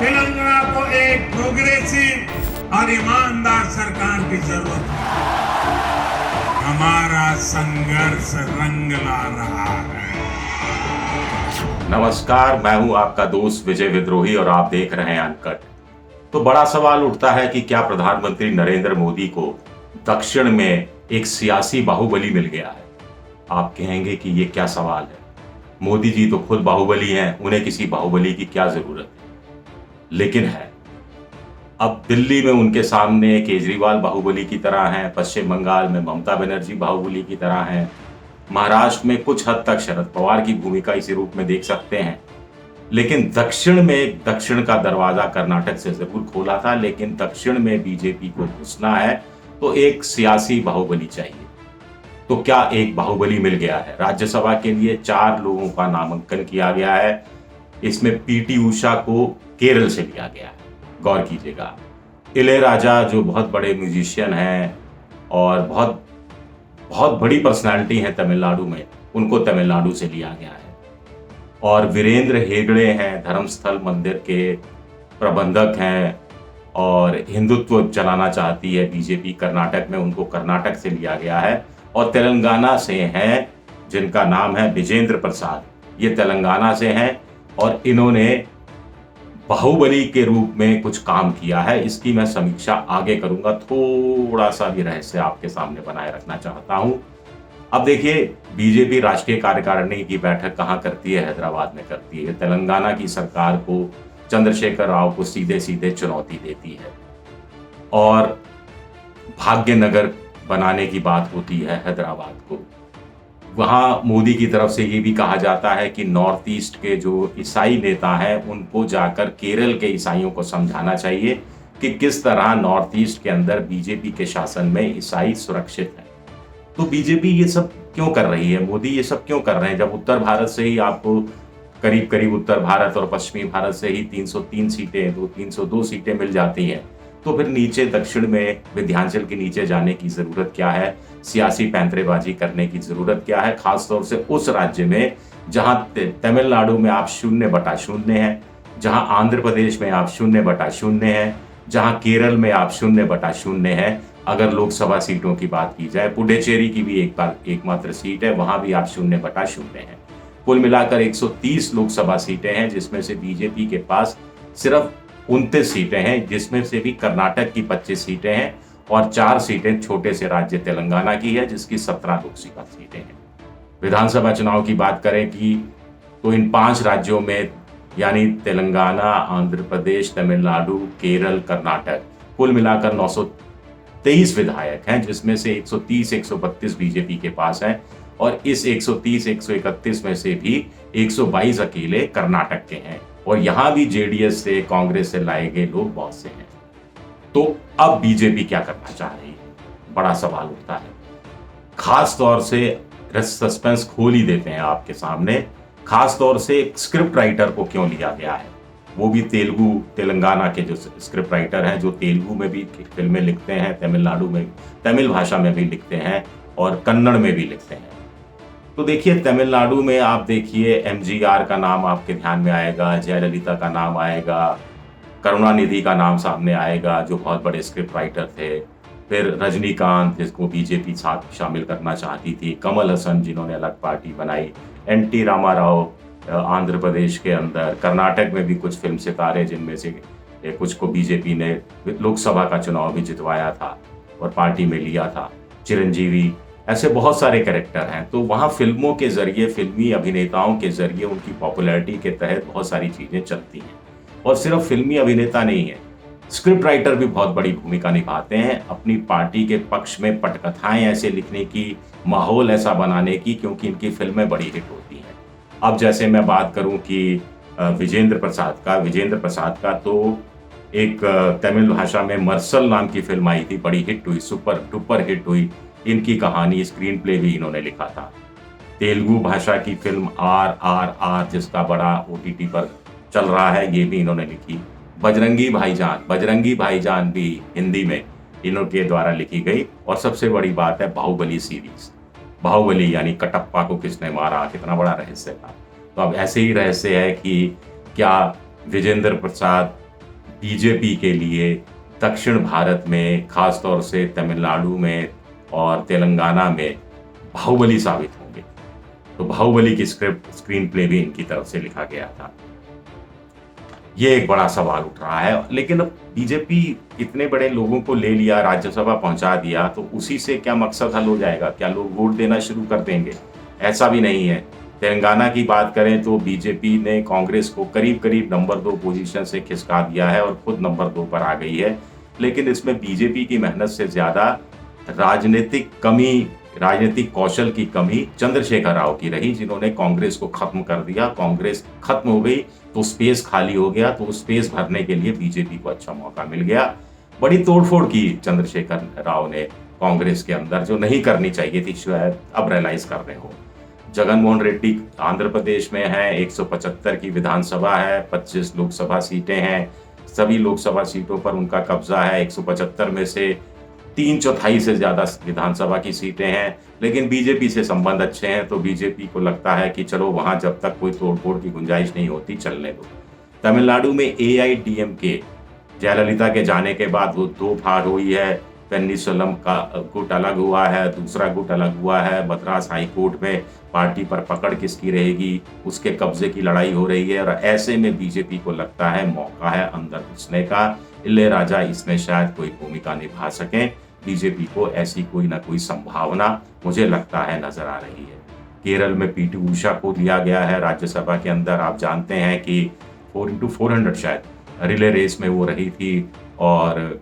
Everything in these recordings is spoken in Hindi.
तेलंगाना को एक प्रोग्रेसिव और ईमानदार सरकार की जरूरत है। हमारा संघर्ष रंग ला रहा है। नमस्कार, मैं हूं आपका दोस्त विजय विद्रोही और आप देख रहे हैं अनकट। तो बड़ा सवाल उठता है कि क्या प्रधानमंत्री नरेंद्र मोदी को दक्षिण में एक सियासी बाहुबली मिल गया है। आप कहेंगे कि ये क्या सवाल है, मोदी जी तो खुद बाहुबली हैं, उन्हें किसी बाहुबली की क्या जरूरत है। लेकिन है, अब दिल्ली में उनके सामने केजरीवाल बाहुबली की तरह हैं, पश्चिम बंगाल में ममता बनर्जी बाहुबली की तरह हैं, महाराष्ट्र में कुछ हद तक शरद पवार की भूमिका इसी रूप में देख सकते हैं। लेकिन दक्षिण में दक्षिण का दरवाजा कर्नाटक से जरूर खोला था, लेकिन दक्षिण में बीजेपी को घुसना है तो एक सियासी बाहुबली चाहिए। तो क्या एक बाहुबली मिल गया है। राज्यसभा के लिए 4 लोगों का नामांकन किया गया है। इसमें पीटी उषा को केरल से लिया गया है। गौर कीजिएगा, इलैयाराजा जो बहुत बड़े म्यूजिशियन हैं और बहुत बड़ी पर्सनालिटी हैं तमिलनाडु में, उनको तमिलनाडु से लिया गया है। और वीरेंद्र हेगड़े हैं, धर्मस्थल मंदिर के प्रबंधक हैं और हिंदुत्व चलाना चाहती है बीजेपी कर्नाटक में, उनको कर्नाटक से लिया गया है। और तेलंगाना से हैं जिनका नाम है विजेंद्र प्रसाद, ये तेलंगाना से हैं और इन्होंने बाहुबली के रूप में कुछ काम किया है। इसकी मैं समीक्षा आगे करूंगा, थोड़ा सा भी रहस्य आपके सामने बनाए रखना चाहता हूं। अब देखिए, बीजेपी राष्ट्रीय कार्यकारिणी की बैठक कहां करती है, हैदराबाद में करती है। तेलंगाना की सरकार को, चंद्रशेखर राव को सीधे सीधे चुनौती देती है और भाग्यनगर बनाने की बात होती है हैदराबाद को। वहाँ मोदी की तरफ से ये भी कहा जाता है कि नॉर्थ ईस्ट के जो ईसाई नेता हैं उनको जाकर केरल के ईसाइयों को समझाना चाहिए कि किस तरह नॉर्थ ईस्ट के अंदर बीजेपी के शासन में ईसाई सुरक्षित हैं। तो बीजेपी ये सब क्यों कर रही है, मोदी ये सब क्यों कर रहे हैं, जब उत्तर भारत से ही आपको करीब करीब उत्तर भारत और पश्चिमी भारत से ही 303 सीटें 302 सीटें मिल जाती हैं, तो फिर नीचे दक्षिण में विंध्याचल के नीचे जाने की जरूरत क्या है, सियासी पैंतरेबाजी करने की जरूरत क्या है, खासतौर से उस राज्य में जहां तमिलनाडु में आप 0/0 हैं, जहां आंध्र प्रदेश में आप 0/0 हैं, जहां केरल में आप 0/0 हैं। अगर लोकसभा सीटों की बात की जाए, पुडुचेरी की भी एकमात्र सीट है, वहां भी आप 0/0 हैं। कुल मिलाकर 130 लोकसभा सीटें हैं, जिसमें से बीजेपी के पास सिर्फ 29 सीटें हैं, जिसमें से भी कर्नाटक की 25 सीटें हैं और 4 सीटें छोटे से राज्य तेलंगाना की है, जिसकी 17 लोकसभा सीटें हैं। विधानसभा चुनाव की बात करें कि तो इन 5 राज्यों में यानी तेलंगाना, आंध्र प्रदेश, तमिलनाडु, केरल, कर्नाटक, कुल मिलाकर 923 विधायक हैं, जिसमें से 130-132 बीजेपी के पास हैं और इस 130-131 में से भी 122 अकेले कर्नाटक के हैं और यहां भी जेडीएस से, कांग्रेस से लाए गए लोग बहुत से हैं। तो अब बीजेपी क्या करना चाह रही है, बड़ा सवाल उठता है। खास तौर से सस्पेंस खोल ही देते हैं आपके सामने। खास तौर से स्क्रिप्ट राइटर को क्यों लिया गया है, वो भी तेलंगाना के जो स्क्रिप्ट राइटर हैं, जो तेलुगु में भी फिल्में लिखते हैं, तमिलनाडु में तमिल भाषा में भी लिखते हैं और कन्नड़ में भी लिखते हैं। तो देखिए, तमिलनाडु में आप देखिए एमजीआर का नाम आपके ध्यान में आएगा, जयललिता का नाम आएगा, करुणानिधि का नाम सामने आएगा, जो बहुत बड़े स्क्रिप्ट राइटर थे। फिर रजनीकांत, जिसको बीजेपी साथ शामिल करना चाहती थी, कमल हसन, जिन्होंने अलग पार्टी बनाई, एनटी रामाराव आंध्र प्रदेश के अंदर, कर्नाटक में भी कुछ फिल्म सितारे, जिनमें से कुछ को बीजेपी ने लोकसभा का चुनाव भी जितवाया था और पार्टी में लिया था, चिरंजीवी, ऐसे बहुत सारे कैरेक्टर हैं। तो वहाँ फिल्मों के जरिए, फिल्मी अभिनेताओं के जरिए उनकी पॉपुलैरिटी के तहत बहुत सारी चीज़ें चलती हैं। और सिर्फ फिल्मी अभिनेता नहीं है, स्क्रिप्ट राइटर भी बहुत बड़ी भूमिका निभाते हैं अपनी पार्टी के पक्ष में पटकथाएं ऐसे लिखने की, माहौल ऐसा बनाने की, क्योंकि इनकी फिल्में बड़ी हिट होती हैं। अब जैसे मैं बात करूं कि विजेंद्र प्रसाद का तो एक तमिल भाषा में मर्सल नाम की फिल्म आई थी, बड़ी हिट हुई, सुपर डुपर हिट हुई। इनकी कहानी, स्क्रीन प्ले भी इन्होंने लिखा था। तेलुगु भाषा की फिल्म RRR, जिसका बड़ा OTT पर चल रहा है, ये भी इन्होंने लिखी। बजरंगी भाईजान भी हिंदी में इन्होंने द्वारा लिखी गई। और सबसे बड़ी बात है बाहुबली सीरीज, बाहुबली यानी कटप्पा को किसने मारा, कितना बड़ा रहस्य था। तो अब ऐसे ही रहस्य है कि क्या विजेंद्र प्रसाद बीजेपी के लिए दक्षिण भारत में, खासतौर से तमिलनाडु में और तेलंगाना में बाहुबली साबित होंगे। तो बाहुबली की स्क्रिप्ट, स्क्रीन प्ले भी इनकी तरफ से लिखा गया था। ये एक बड़ा सवाल उठ रहा है। लेकिन अब बीजेपी इतने बड़े लोगों को ले लिया, राज्यसभा पहुंचा दिया, तो उसी से क्या मकसद हल हो जाएगा? क्या लोग वोट देना शुरू कर देंगे? ऐसा भी नहीं है। तेलंगाना की बात करें तो बीजेपी ने कांग्रेस को करीब करीब नंबर 2 पोजीशन से खिसका दिया है और खुद नंबर 2 पर आ गई है। लेकिन इसमें बीजेपी की मेहनत से ज्यादा राजनीतिक कौशल की कमी चंद्रशेखर राव की रही, जिन्होंने कांग्रेस को खत्म कर दिया। कांग्रेस खत्म हो गई तो स्पेस खाली हो गया, तो स्पेस भरने के लिए बीजेपी को अच्छा मौका मिल गया। बड़ी तोड़फोड़ की चंद्रशेखर राव ने कांग्रेस के अंदर, जो नहीं करनी चाहिए थी, शायद अब रियलाइज कर रहे हो। जगनमोहन रेड्डी आंध्र प्रदेश में है, 175 की विधानसभा है, 25 लोकसभा सीटें हैं, सभी लोकसभा सीटों पर उनका कब्जा है। 175 में से 3/4 से ज्यादा विधानसभा की सीटें हैं। लेकिन बीजेपी से संबंध अच्छे हैं, तो बीजेपी को लगता है कि चलो वहां जब तक कोई तोड़फोड़ की गुंजाइश नहीं होती, चलने दो। तमिलनाडु में AIDMK, जयललिता के जाने के बाद वो 2 भाग हुई है। पेन्निसुलम का गुट अलग हुआ है, दूसरा गुट अलग हुआ है। मद्रास हाई कोर्ट में पार्टी पर पकड़ किसकी रहेगी, उसके कब्जे की लड़ाई हो रही है। और ऐसे में बीजेपी को लगता है मौका है अंदर घुसने का। इलैयाराजा इसमें शायद कोई भूमिका निभा सकें। बीजेपी को ऐसी कोई ना कोई संभावना मुझे लगता है नजर आ रही है। केरल में PT उषा को लिया गया है राज्यसभा के अंदर। आप जानते हैं कि 4x400 शायद रिले रेस में वो रही थी, और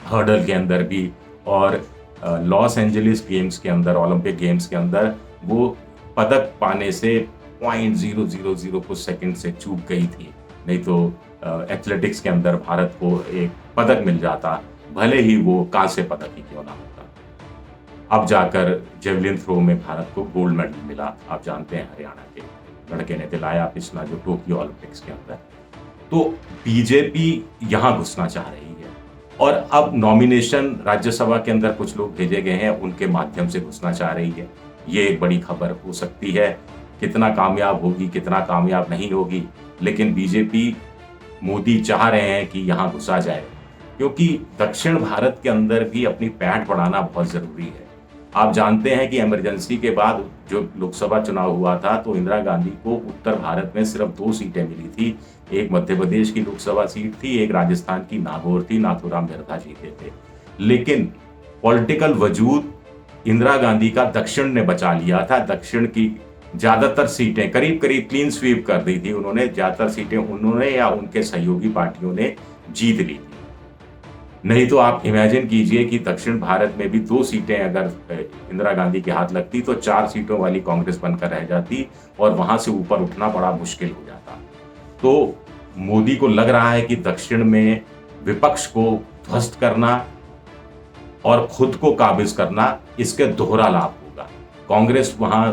हर्डल के अंदर भी, और लॉस एंजलिस गेम्स के अंदर, ओलंपिक गेम्स के अंदर वो पदक पाने से 0.000 कुछ सेकंड से चूक गई थी। नहीं तो एथलेटिक्स के अंदर भारत को एक पदक मिल जाता, भले ही वो कांस्य पदक ही क्यों ना होता। अब जाकर जेवलिन थ्रो में भारत को गोल्ड मेडल मिला। आप जानते हैं हरियाणा के लड़के ने दिलाया पिछला, जो टोक्यो ओलंपिक्स के अंदर। तो बीजेपी यहां घुसना चाह रही है, और अब नॉमिनेशन राज्यसभा के अंदर कुछ लोग भेजे गए हैं, उनके माध्यम से घुसना चाह रही है। ये एक बड़ी खबर हो सकती है। कितना कामयाब होगी, कितना कामयाब नहीं होगी, लेकिन बीजेपी, मोदी चाह रहे हैं कि यहां घुसा जाए, क्योंकि दक्षिण भारत के अंदर भी अपनी पैठ बढ़ाना बहुत जरूरी है। आप जानते हैं कि इमरजेंसी के बाद जो लोकसभा चुनाव हुआ था, तो इंदिरा गांधी को उत्तर भारत में सिर्फ 2 सीटें मिली थी। एक मध्य प्रदेश की लोकसभा सीट थी, एक राजस्थान की नागौर थी, नाथूराम मिर्धा जीते थे। लेकिन पॉलिटिकल वजूद इंदिरा गांधी का दक्षिण ने बचा लिया था। दक्षिण की ज्यादातर सीटें, करीब करीब क्लीन स्वीप कर दी थी उन्होंने। ज्यादातर सीटें उन्होंने या उनके सहयोगी पार्टियों ने जीत ली थी। नहीं तो आप इमेजिन कीजिए कि दक्षिण भारत में भी 2 सीटें अगर इंदिरा गांधी के हाथ लगती, तो 4 सीटों वाली कांग्रेस बनकर रह जाती, और वहां से ऊपर उठना बड़ा मुश्किल हो जाता। तो मोदी को लग रहा है कि दक्षिण में विपक्ष को ध्वस्त करना और खुद को काबिज करना, इसके दोहरा लाभ होगा। कांग्रेस वहां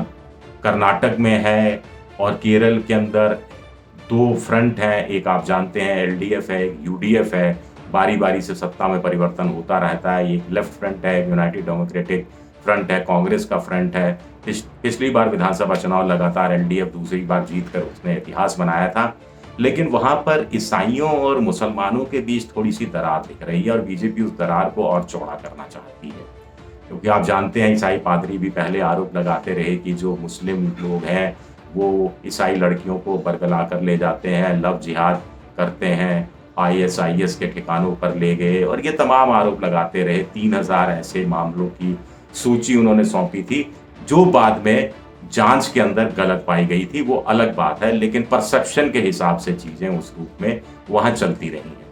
कर्नाटक में है, और केरल के अंदर 2 फ्रंट हैं। एक आप जानते हैं LDF है, एक UDF है। बारी बारी से सत्ता में परिवर्तन होता रहता है। एक लेफ्ट फ्रंट है, यूनाइटेड डेमोक्रेटिक फ्रंट है, कांग्रेस का फ्रंट है। पिछली बार विधानसभा चुनाव लगातार LDF दूसरी बार जीतकर उसने इतिहास बनाया था। लेकिन वहां पर ईसाइयों और मुसलमानों के बीच थोड़ी सी दरार दिख रही है, और बीजेपी उस दरार को और चौड़ा करना चाहती है। क्योंकि आप जानते हैं ईसाई पादरी भी पहले आरोप लगाते रहे कि जो मुस्लिम लोग हैं वो ईसाई लड़कियों को बरगला कर ले जाते हैं, लव जिहाद करते हैं, ISIS के ठिकानों पर ले गए, और ये तमाम आरोप लगाते रहे। 3000 ऐसे मामलों की सूची उन्होंने सौंपी थी, जो बाद में जांच के अंदर गलत पाई गई थी, वो अलग बात है। लेकिन परसेप्शन के हिसाब से चीजें उस रूप में वहां चलती रही हैं।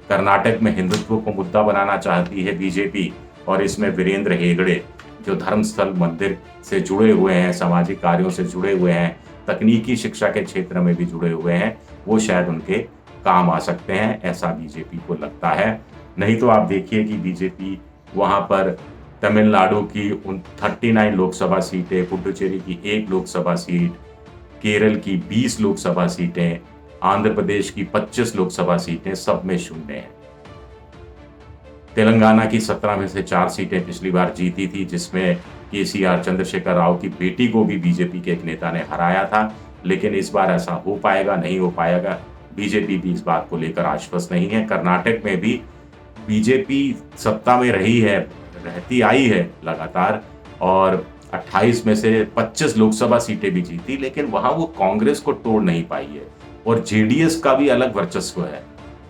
कर्नाटक में हिंदुत्व को मुद्दा बनाना चाहती है बीजेपी, और इसमें वीरेंद्र हेगड़े, जो धर्मस्थल मंदिर से जुड़े हुए हैं, सामाजिक कार्यों से जुड़े हुए हैं, तकनीकी शिक्षा के क्षेत्र में भी जुड़े हुए हैं, वो शायद उनके काम आ सकते हैं, ऐसा बीजेपी को लगता है। नहीं तो आप देखिए कि बीजेपी वहां पर तमिलनाडु की 39 लोकसभा सीटें, पुडुचेरी की 1 लोकसभा सीट, केरल की 20 लोकसभा सीटें, आंध्र प्रदेश की 25 लोकसभा सीटें, सब में शून्य है। तेलंगाना की 17 में से 4 सीटें पिछली बार जीती थी, जिसमें KCR चंद्रशेखर राव की बेटी को भी बीजेपी के एक नेता ने हराया था। लेकिन इस बार ऐसा हो पाएगा, नहीं हो पाएगा, बीजेपी भी इस बात को लेकर आश्वस्त नहीं है। कर्नाटक में भी बीजेपी सत्ता में रहती आई है लगातार, और 28 में से 25 लोकसभा सीटें भी जीती, लेकिन वहां वो कांग्रेस को तोड़ नहीं पाई है। और जेडीएस का भी अलग वर्चस्व है।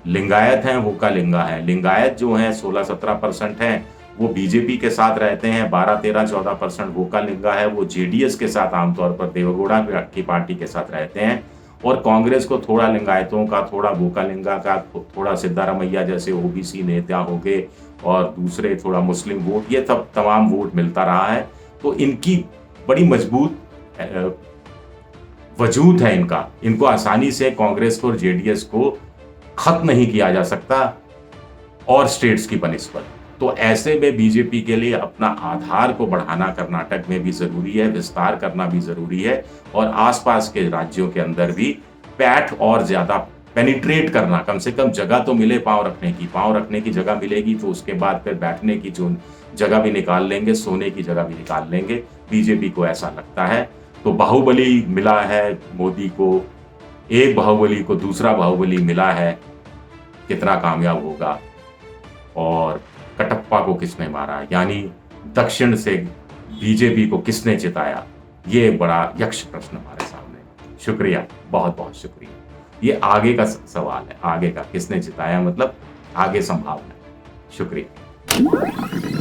लिंगायत हैं, वोकालिंगा है। लिंगायत जो है 16-17% हैं, वो बीजेपी के साथ रहते हैं। 12-13-14% वोकालिंगा है, वो जेडीएस के साथ आमतौर पर देवगौड़ा की पार्टी के साथ रहते हैं। और कांग्रेस को थोड़ा लिंगायतों का, थोड़ा वोकालिंगा का, थोड़ा सिद्धारमैया जैसे ओबीसी नेता हो गए, और दूसरे थोड़ा मुस्लिम वोट, ये सब तमाम वोट मिलता रहा है। तो इनकी बड़ी मजबूत वजूद है इनका। इनको आसानी से कांग्रेस को और जेडीएस को खत्म नहीं किया जा सकता और स्टेट्स की बनिस्बत। तो ऐसे में बीजेपी के लिए अपना आधार को बढ़ाना कर्नाटक में भी जरूरी है, विस्तार करना भी जरूरी है, और आसपास के राज्यों के अंदर भी पैठ और ज्यादा पेनिट्रेट करना, कम से कम जगह तो मिले पांव रखने की जगह मिलेगी तो उसके बाद फिर बैठने की जो जगह भी निकाल लेंगे, सोने की जगह भी निकाल लेंगे। बीजेपी को ऐसा लगता है। तो बाहुबली मिला है मोदी को, एक बाहुबली को दूसरा बाहुबली मिला है, कितना कामयाब होगा और कटप्पा को किसने मारा, यानी दक्षिण से बीजेपी को किसने जिताया, ये एक बड़ा यक्ष प्रश्न हमारे सामने। शुक्रिया, बहुत बहुत शुक्रिया। ये आगे का सवाल है, आगे का किसने जिताया मतलब आगे संभावना। शुक्रिया।